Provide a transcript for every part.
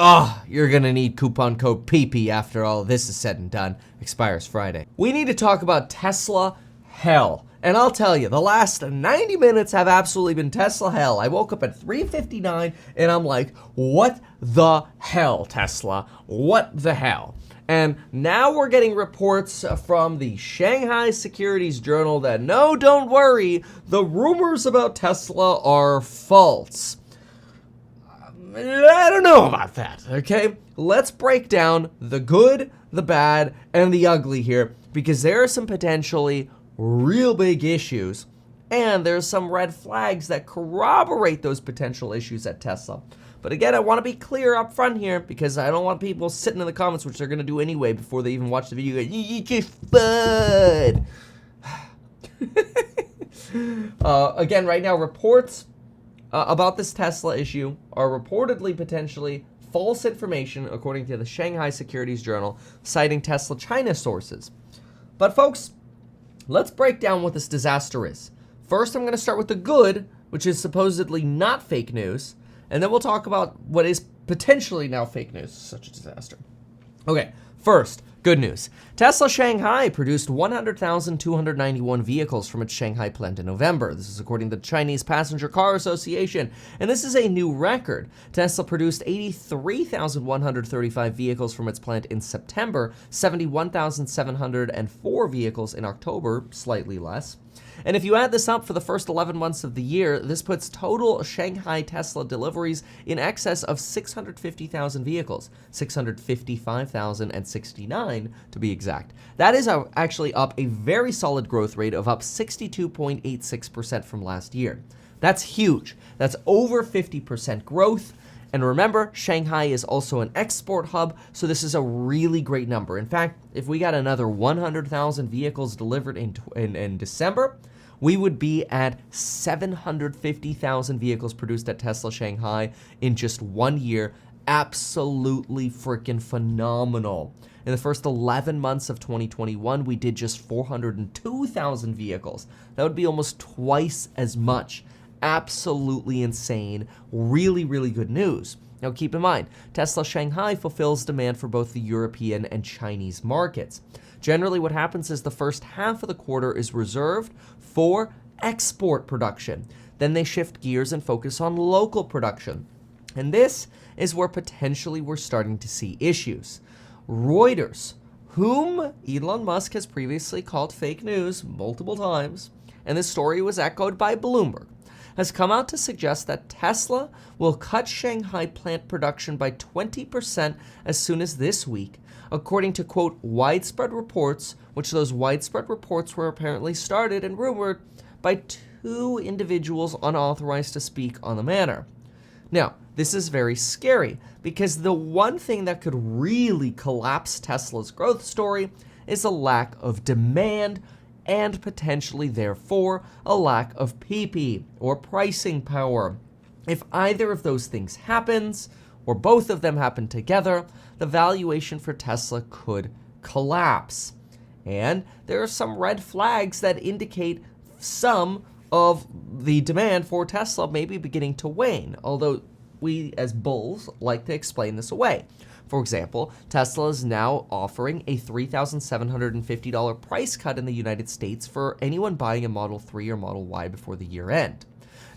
Oh, you're gonna need coupon code PP after all this is said and done. Expires Friday. We need to talk about Tesla hell. And I'll tell you, the last 90 minutes have absolutely been Tesla hell. I woke up at 3:59 and I'm like, what the hell, Tesla? What the hell? And now we're getting reports from the Shanghai Securities Journal that no, don't worry, the rumors about Tesla are false. I don't know about that, okay? Let's break down the good, the bad, and the ugly here, because there are some potentially real big issues, and there's some red flags that corroborate those potential issues at Tesla. But again, I want to be clear up front here, because I don't want people sitting in the comments, which they're going to do anyway before they even watch the video, go, you just fud. Again, right now, reports about this Tesla issue are reportedly potentially false information, according to the Shanghai Securities Journal, citing Tesla China sources. But folks, let's break down what this disaster is. First, I'm going to start with the good, which is supposedly not fake news, and then we'll talk about what is potentially now fake news, such a disaster. Okay, first, good news. Tesla Shanghai produced 100,291 vehicles from its Shanghai plant in November. This is according to the Chinese Passenger Car Association, and this is a new record. Tesla produced 83,135 vehicles from its plant in September, 71,704 vehicles in October, slightly less. And if you add this up for the first 11 months of the year, this puts total Shanghai Tesla deliveries in excess of 650,000 vehicles, 655,069 to be exact. That is actually up a very solid growth rate of up 62.86% from last year. That's huge. That's over 50% growth. And remember, Shanghai is also an export hub, so this is a really great number. In fact, if we got another 100,000 vehicles delivered in December, we would be at 750,000 vehicles produced at Tesla Shanghai in just 1 year. Absolutely freaking phenomenal. In the first 11 months of 2021, we did just 402,000 vehicles. That would be almost twice as much. Absolutely insane. Really, really good news. Now keep in mind, Tesla Shanghai fulfills demand for both the European and Chinese markets. Generally, what happens is the first half of the quarter is reserved for export production. Then they shift gears and focus on local production. And this is where potentially we're starting to see issues. Reuters, whom Elon Musk has previously called fake news multiple times, and this story was echoed by Bloomberg, has come out to suggest that Tesla will cut Shanghai plant production by 20% as soon as this week, according to, quote, widespread reports, which those widespread reports were apparently started and rumored by 2 individuals unauthorized to speak on the matter. Now, this is very scary because the one thing that could really collapse Tesla's growth story is a lack of demand and potentially, therefore, a lack of PP or pricing power. If either of those things happens, or both of them happen together, the valuation for Tesla could collapse. And there are some red flags that indicate some of the demand for Tesla may be beginning to wane, although we as bulls like to explain this away. For example, Tesla is now offering a $3,750 price cut in the United States for anyone buying a Model 3 or Model Y before the year end.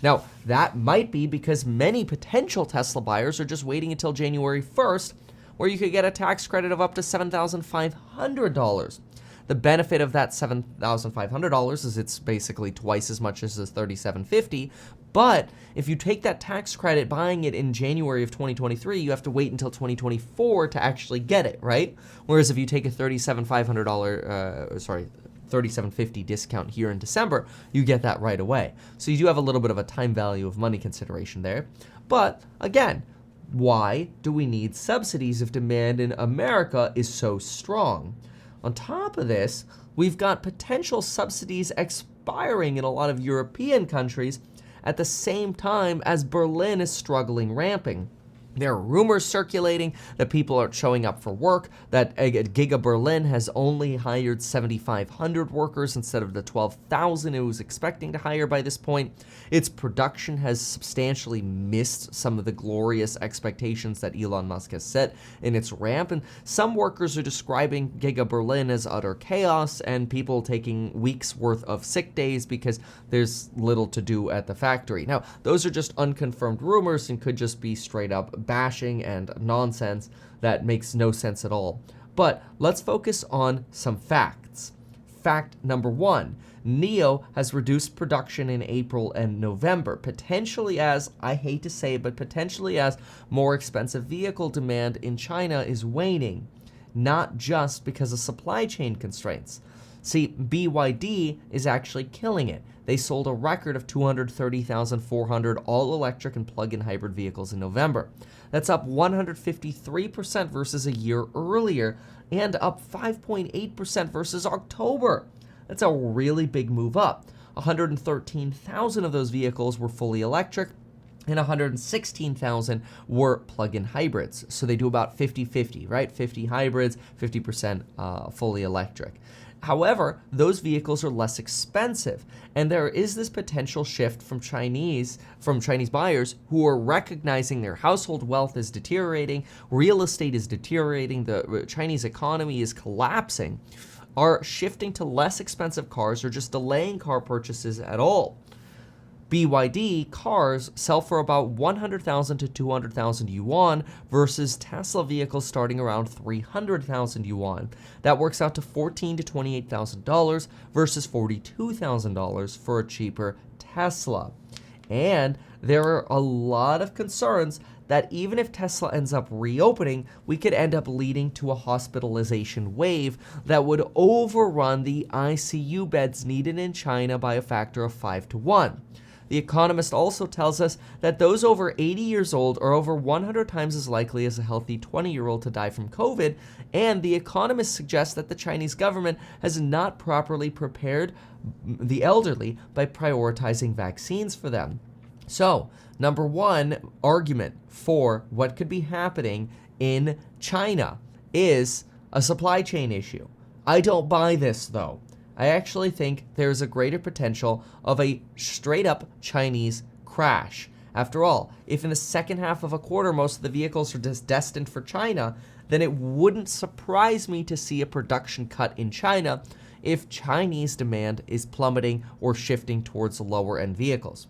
Now, that might be because many potential Tesla buyers are just waiting until January 1st, where you could get a tax credit of up to $7,500. The benefit of that $7,500 is it's basically twice as much as the $3,750. But if you take that tax credit buying it in January of 2023, you have to wait until 2024 to actually get it, right? Whereas if you take a $3,750 discount here in December, you get that right away. So you do have a little bit of a time value of money consideration there. But again, why do we need subsidies if demand in America is so strong? On top of this, we've got potential subsidies expiring in a lot of European countries at the same time as Berlin is struggling ramping. There are rumors circulating that people aren't showing up for work, that Giga Berlin has only hired 7,500 workers instead of the 12,000 it was expecting to hire by this point. Its production has substantially missed some of the glorious expectations that Elon Musk has set in its ramp, and some workers are describing Giga Berlin as utter chaos and people taking weeks worth of sick days because there's little to do at the factory. Now, those are just unconfirmed rumors and could just be straight up bashing and nonsense that makes no sense at all. But let's focus on some facts. Fact number 1, NIO has reduced production in April and November, potentially as, I hate to say it, but potentially as more expensive vehicle demand in China is waning, not just because of supply chain constraints. See, BYD is actually killing it. They sold a record of 230,400 all-electric and plug-in hybrid vehicles in November. That's up 153% versus a year earlier and up 5.8% versus October. That's a really big move up. 113,000 of those vehicles were fully electric and 116,000 were plug-in hybrids. So they do about 50-50, right? 50 hybrids, 50% fully electric. However, those vehicles are less expensive, and there is this potential shift from Chinese buyers who are recognizing their household wealth is deteriorating, real estate is deteriorating, the Chinese economy is collapsing, are shifting to less expensive cars or just delaying car purchases at all. BYD cars sell for about 100,000 to 200,000 yuan versus Tesla vehicles starting around 300,000 yuan. That works out to $14,000 to $28,000 versus $42,000 for a cheaper Tesla. And there are a lot of concerns that even if Tesla ends up reopening, we could end up leading to a hospitalization wave that would overrun the ICU beds needed in China by a factor of 5 to 1. The Economist also tells us that those over 80 years old are over 100 times as likely as a healthy 20-year-old to die from COVID, and The Economist suggests that the Chinese government has not properly prepared the elderly by prioritizing vaccines for them. So, number 1 argument for what could be happening in China is a supply chain issue. I don't buy this, though. I actually think there's a greater potential of a straight-up Chinese crash. After all, if in the second half of a quarter most of the vehicles are just destined for China, then it wouldn't surprise me to see a production cut in China if Chinese demand is plummeting or shifting towards lower-end vehicles.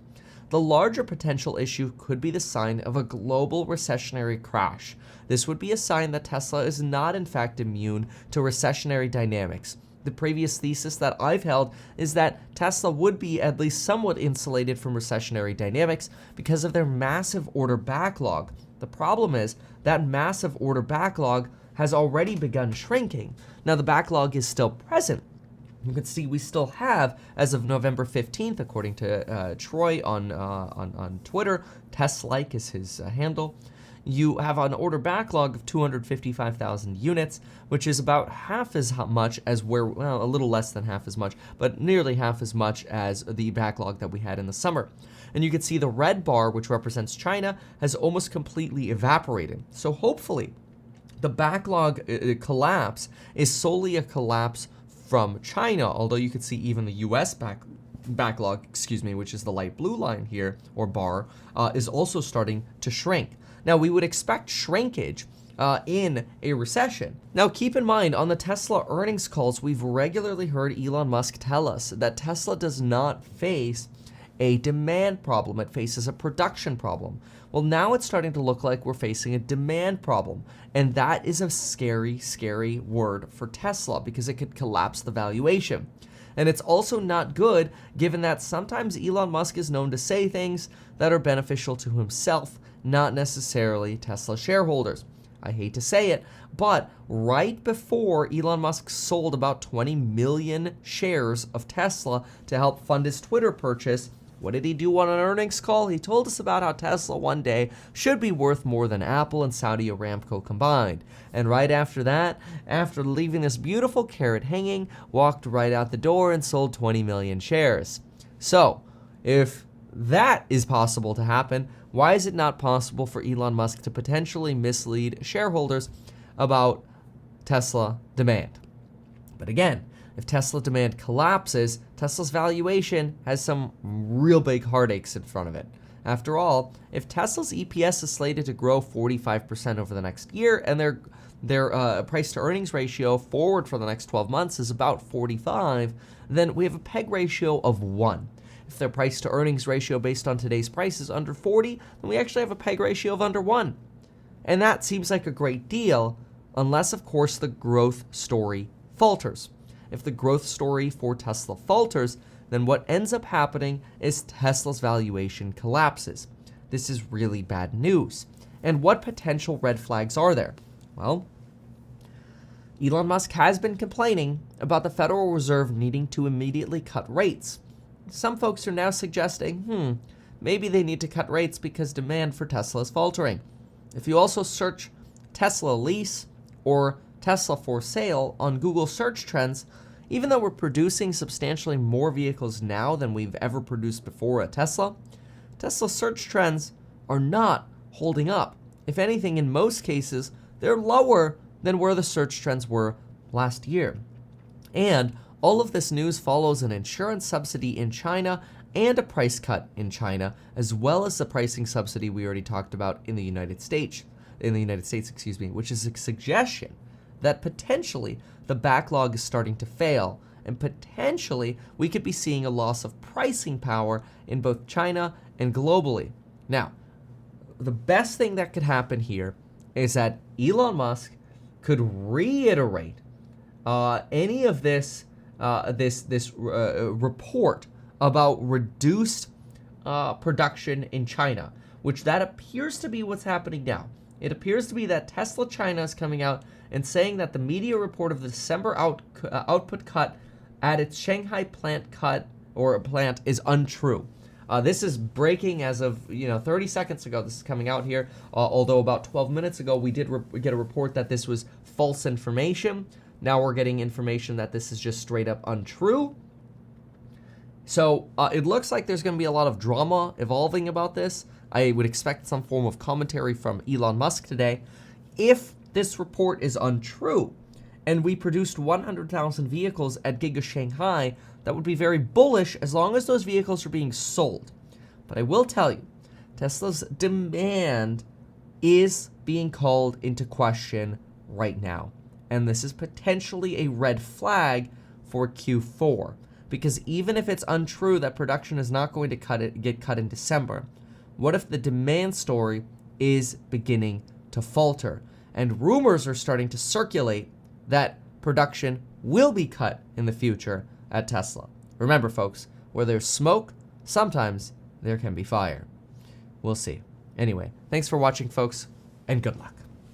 The larger potential issue could be the sign of a global recessionary crash. This would be a sign that Tesla is not in fact immune to recessionary dynamics. The previous thesis that I've held is that Tesla would be at least somewhat insulated from recessionary dynamics because of their massive order backlog. The problem is that massive order backlog has already begun shrinking. Now, the backlog is still present. You can see we still have, as of November 15th, according to Troy on Twitter, Tesla-like is his handle, you have an order backlog of 255,000 units, which is about half as much as a little less than half as much, but nearly half as much as the backlog that we had in the summer. And you can see the red bar, which represents China, has almost completely evaporated. So hopefully, the backlog collapse is solely a collapse from China, although you could see even the US backlog, which is the light blue line here, or bar, is also starting to shrink. Now, we would expect shrinkage in a recession. Now, keep in mind, on the Tesla earnings calls, we've regularly heard Elon Musk tell us that Tesla does not face a demand problem, it faces a production problem. Well, now it's starting to look like we're facing a demand problem, and that is a scary, scary word for Tesla because it could collapse the valuation. And it's also not good given that sometimes Elon Musk is known to say things that are beneficial to himself, not necessarily Tesla shareholders. I hate to say it, but right before Elon Musk sold about 20 million shares of Tesla to help fund his Twitter purchase, what did he do on an earnings call? He told us about how Tesla one day should be worth more than Apple and Saudi Aramco combined. And right after that, after leaving this beautiful carrot hanging, walked right out the door and sold 20 million shares. So, if that is possible to happen, Why is it not possible for Elon Musk to potentially mislead shareholders about Tesla demand? But again, if Tesla demand collapses, Tesla's valuation has some real big heartaches in front of it. After all, if Tesla's EPS is slated to grow 45% over the next year and their price to earnings ratio forward for the next 12 months is about 45, then we have a PEG ratio of 1. If their price to earnings ratio based on today's price is under 40, then we actually have a PEG ratio of under 1. And that seems like a great deal, unless, of course, the growth story falters. If the growth story for Tesla falters, then what ends up happening is Tesla's valuation collapses. This is really bad news. And what potential red flags are there? Well, Elon Musk has been complaining about the Federal Reserve needing to immediately cut rates. Some folks are now suggesting, maybe they need to cut rates because demand for Tesla is faltering. If you also search Tesla lease or Tesla for sale on Google search trends, even though we're producing substantially more vehicles now than we've ever produced before at Tesla search trends are not holding up. If anything, in most cases, they're lower than where the search trends were last year. And all of this news follows an insurance subsidy in China and a price cut in China, as well as the pricing subsidy we already talked about in the United States, which is a suggestion that potentially the backlog is starting to fail, and potentially we could be seeing a loss of pricing power in both China and globally. Now, the best thing that could happen here is that Elon Musk could reiterate any of this report about reduced production in China, which that appears to be what's happening now. It appears to be that Tesla China is coming out and saying that the media report of the December output cut at its Shanghai plant is untrue. This is breaking as of 30 seconds ago. This is coming out here, although about 12 minutes ago we did get a report that this was false information. Now we're getting information that this is just straight up untrue. So it looks like there's going to be a lot of drama evolving about this. I would expect some form of commentary from Elon Musk today. If this report is untrue and we produced 100,000 vehicles at Giga Shanghai, that would be very bullish as long as those vehicles are being sold. But I will tell you, Tesla's demand is being called into question right now. And this is potentially a red flag for Q4. Because even if it's untrue that production is not going to get cut in December, what if the demand story is beginning to falter? And rumors are starting to circulate that production will be cut in the future at Tesla. Remember, folks, where there's smoke, sometimes there can be fire. We'll see. Anyway, thanks for watching, folks, and good luck.